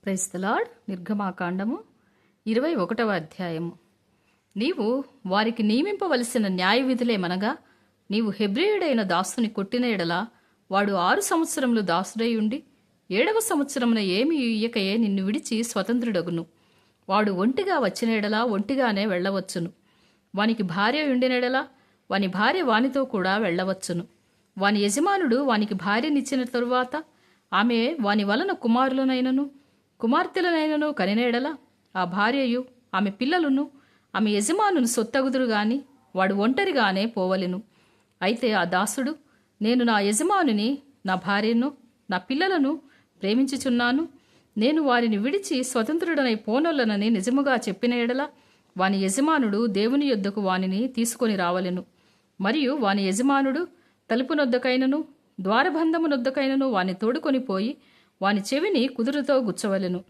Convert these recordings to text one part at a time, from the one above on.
Praise the lord. నిర్గమాకాండము 21వ అధ్యాయము. నీవు వారికి నియమింపవలసిన న్యాయ విధులేమనగా, నీవు హెబ్రేయుడైన దాసుని కొట్టిన ఎడల వాడు 6 సంవత్సరములు దాసుడై ఉండి 7వ సంవత్సరమున ఏమి ఇయ్యకయే నిన్ను విడిచి స్వతంత్రుడగును. వాడు ఒంటిగా వచ్చిన ఎడల ఒంటిగానే వెళ్ళవచ్చును. వానికి భార్య ఉండినెడల వాని భార్య వానితో కూడా వెళ్ళవచ్చును. వాని యజమానుడు వానికి భార్యనిచ్చిన తరువాత ఆమె వాని వలన కుమారులనైనను కుమార్తెలనైనను కనినేడల ఆ భార్యయు ఆమె పిల్లలను ఆమె యజమానుని సొత్తగుదురు గాని వాడు ఒంటరిగానే పోవలెను. అయితే ఆ దాసుడు, నేను నా యజమానుని, నా భార్యను, నా పిల్లలను ప్రేమించుచున్నాను, నేను వారిని విడిచి స్వతంత్రుడనై పోనొల్లనని నిజముగా చెప్పిన ఎడల వాని యజమానుడు దేవుని యొద్దకు వానిని తీసుకొని రావలెను. మరియు వాని యజమానుడు తలుపునొద్దకైనను ద్వారబంధమునొద్దకైనను వాని తోడుకొని పోయి వాని చెవిని కుదురుతో గుచ్చవలెను.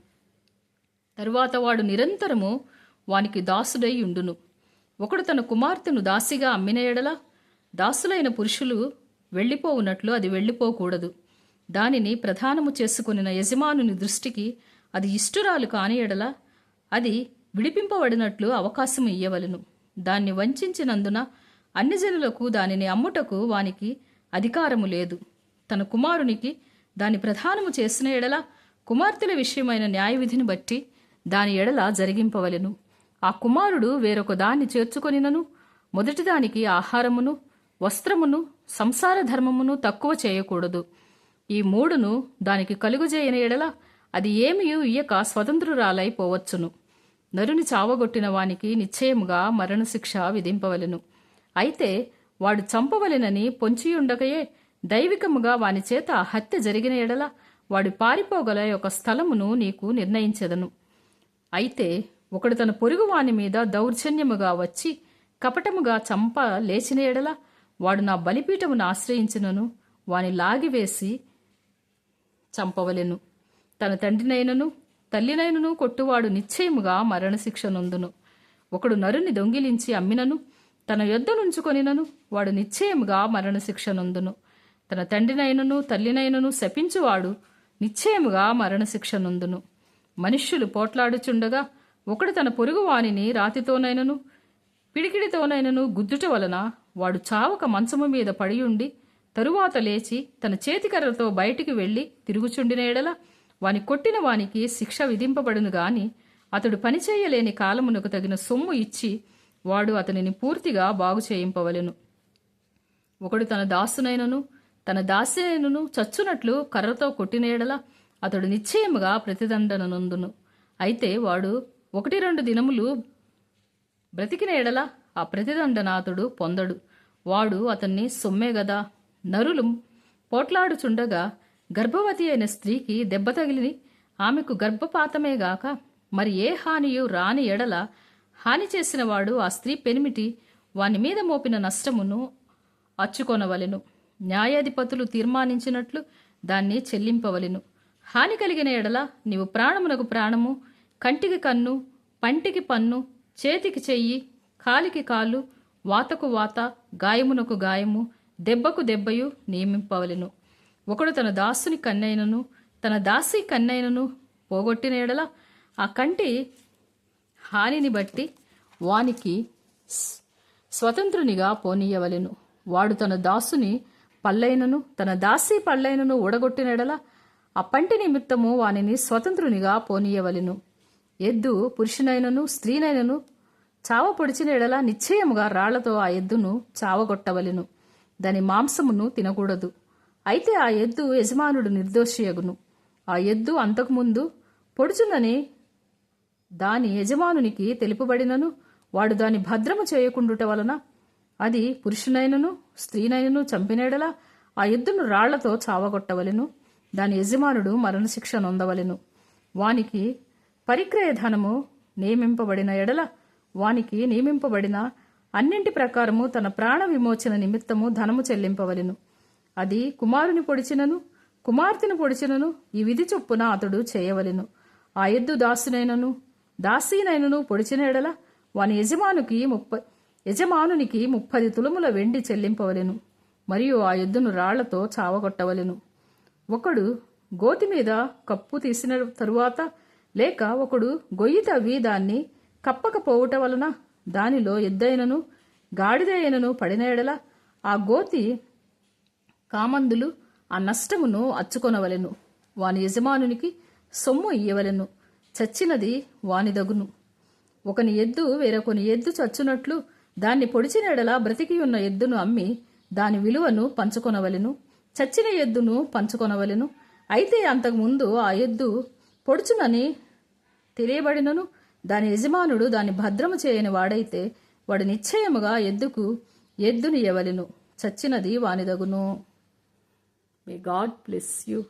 తరువాత వాడు నిరంతరము వానికి దాసుడై ఉండును. ఒకడు తన కుమార్తెను దాసిగా అమ్మిన ఎడల దాసులైన పురుషులు వెళ్ళిపోవునట్లు అది వెళ్ళిపోకూడదు. దానిని ప్రధానము చేసుకొనిన యజమానుని దృష్టికి అది ఇష్టురాలు కాని ఎడల అది విడిపింపబడినట్లు అవకాశం ఇయ్యవలెను. దాన్ని వంచినందున అన్ని జనులకు దానిని అమ్ముటకు వానికి అధికారము లేదు. తన కుమారునికి దాని ప్రధానము చేసిన ఎడల కుమార్తెల విషయమైన న్యాయవిధిని బట్టి దాని ఎడల జరిగింపవలెను. ఆ కుమారుడు వేరొక దాన్ని చేర్చుకొనినను మొదటిదానికి ఆహారమును వస్త్రమును సంసార ధర్మమును తక్కువ చేయకూడదు. ఈ మూడును దానికి కలుగుజేయని ఎడల అది ఏమియూ ఇయ్యక స్వతంత్రురాలై పోవచ్చును. నరుని చావగొట్టిన వానికి నిశ్చయముగా మరణశిక్ష విధింపవలెను. అయితే వాడు చంపవలెనని పొంచియుండకయే దైవికముగా వాని చేత హత్య జరిగిన ఎడల వాడు పారిపోగల ఒక స్థలమును నీకు నిర్ణయించెదను. అయితే ఒకడు తన పొరుగు వాని మీద దౌర్జన్యముగా వచ్చి కపటముగా చంప లేచిన ఎడల వాడు నా బలిపీఠమును ఆశ్రయించినను వాని లాగివేసి చంపవలెను. తన తండ్రినైనను తల్లినైనను కొట్టువాడు నిశ్చయముగా మరణశిక్ష నొందును. ఒకడు నరుని దొంగిలించి అమ్మినను తన యొద్ద నుంచుకొనినను వాడు నిశ్చయముగా మరణశిక్ష నొందును. తన తండ్రినైనను తల్లినైనను శపించువాడు నిశ్చయముగా మరణశిక్ష నొందును. మనుష్యులు పోట్లాడుచుండగా ఒకడు తన పొరుగువానిని రాతితోనైనను పిడికిడితోనైనను గుద్దుట వలన వాడు చావక మంచము మీద పడియుండి తరువాత లేచి తన చేతికర్రతో బయటికి వెళ్లి తిరుగుచుండిన ఎడల వాని కొట్టిన వానికి శిక్ష విధింపబడును గాని అతడు పనిచేయలేని కాలమునకు తగిన సొమ్ము ఇచ్చి వాడు అతనిని పూర్తిగా బాగు చేయింపవలెను. ఒకడు తన దాసునైనను తన దాసినైనను చచ్చునట్లు కర్రతో కొట్టిన ఎడల అతడు నిశ్చయముగా ప్రతిదండన నొందును. అయితే వాడు 1-2 దినములు బ్రతికిన ఎడల ఆ ప్రతిదండన అతడు పొందడు. వాడు అతన్ని సొమ్మే గదా. నరులు పోట్లాడుచుండగా గర్భవతి అయిన స్త్రీకి దెబ్బ తగిలి ఆమెకు గర్భపాతమేగాక మరి ఏ హానియు రాని ఎడల హాని చేసిన వాడు ఆ స్త్రీ పెనిమిటి వాని మీద మోపిన నష్టమును అచ్చుకొనవలెను. న్యాయాధిపతులు తీర్మానించినట్లు దాన్ని చెల్లింపవలెను. హాని కలిగిన ఎడల నీవు ప్రాణమునకు ప్రాణము, కంటికి కన్ను, పంటికి పన్ను, చేతికి చెయ్యి, కాలికి కాలు, వాతకు వాత, గాయమునకు గాయము, దెబ్బకు దెబ్బయు నియమింపవలెను. ఒకడు తన దాసుని కన్నైనను తన దాసి కన్నైనను పోగొట్టిన ఎడల ఆ కంటి హానిని బట్టి వానికి స్వతంత్రునిగా పోనీయవలెను. వాడు తన దాసుని పల్లైనను తన దాసి పళ్ళైనను ఊడగొట్టిన ఎడల ఆ పంటి నిమిత్తము వానిని స్వతంత్రునిగా పోనీయవలెను. ఎద్దు పురుషునైనను స్త్రీనైనను చావ పొడిచిన ఎడల నిశ్చయముగా రాళ్లతో ఆ ఎద్దును చావగొట్టవలెను. దాని మాంసమును తినకూడదు. అయితే ఆ ఎద్దు యజమానుడు నిర్దోషియగును. ఆ ఎద్దు అంతకుముందు పొడుచునని దాని యజమానునికి తెలుపబడినను వాడు దాని భద్రము చేయకుండుట వలన అది పురుషునైనను స్త్రీనైనను చంపినేడలా ఆ ఎద్దును రాళ్లతో చావగొట్టవలెను. దాని యజమానుడు మరణశిక్ష నొందవలెను. వానికి పరిక్రయ ధనము నియమింపబడిన ఎడల వానికి నియమింపబడిన అన్నింటి ప్రకారము తన ప్రాణ విమోచన నిమిత్తము ధనము చెల్లింపవలెను. అది కుమారుని పొడిచినను కుమార్తెను పొడిచినను ఈ విధి చొప్పున అతడు చేయవలెను. ఆ ఎద్దు దాసునైనను దాసీనైనను పొడిచిన ఎడల వాని యజమానునికి 30 తులముల వెండి చెల్లింపవలెను. మరియు ఆ ఎద్దును రాళ్లతో చావగొట్టవలెను. ఒకడు గోతి మీద కప్పు తీసిన తరువాత లేక ఒకడు గొయ్యి తవ్వి దాన్ని కప్పకపోవుట వలన దానిలో ఎద్దైనను గాడిదైనను పడిన ఎడల ఆ గోతి కామందులు ఆ నష్టమును అచ్చుకొనవలెను. వాని యజమానునికి సొమ్ము ఇయ్యవలెను. చచ్చినది వానిదగును. ఒకని ఎద్దు వేరొకని ఎద్దు చచ్చునట్లు దాన్ని పొడిచిన ఎడల బ్రతికియున్న ఎద్దును అమ్మి దాని విలువను పంచుకొనవలెను. చచ్చిన ఎద్దును పంచుకొనవలెను. అయితే అంతకుముందు ఆ ఎద్దు పొడుచునని తెలియబడినను దాని యజమానుడు దాన్ని భద్రము చేయని వాడైతే వాడు నిశ్చయముగా ఎద్దునియ్యవలెను. చచ్చినది వానిదగును. May god bless you.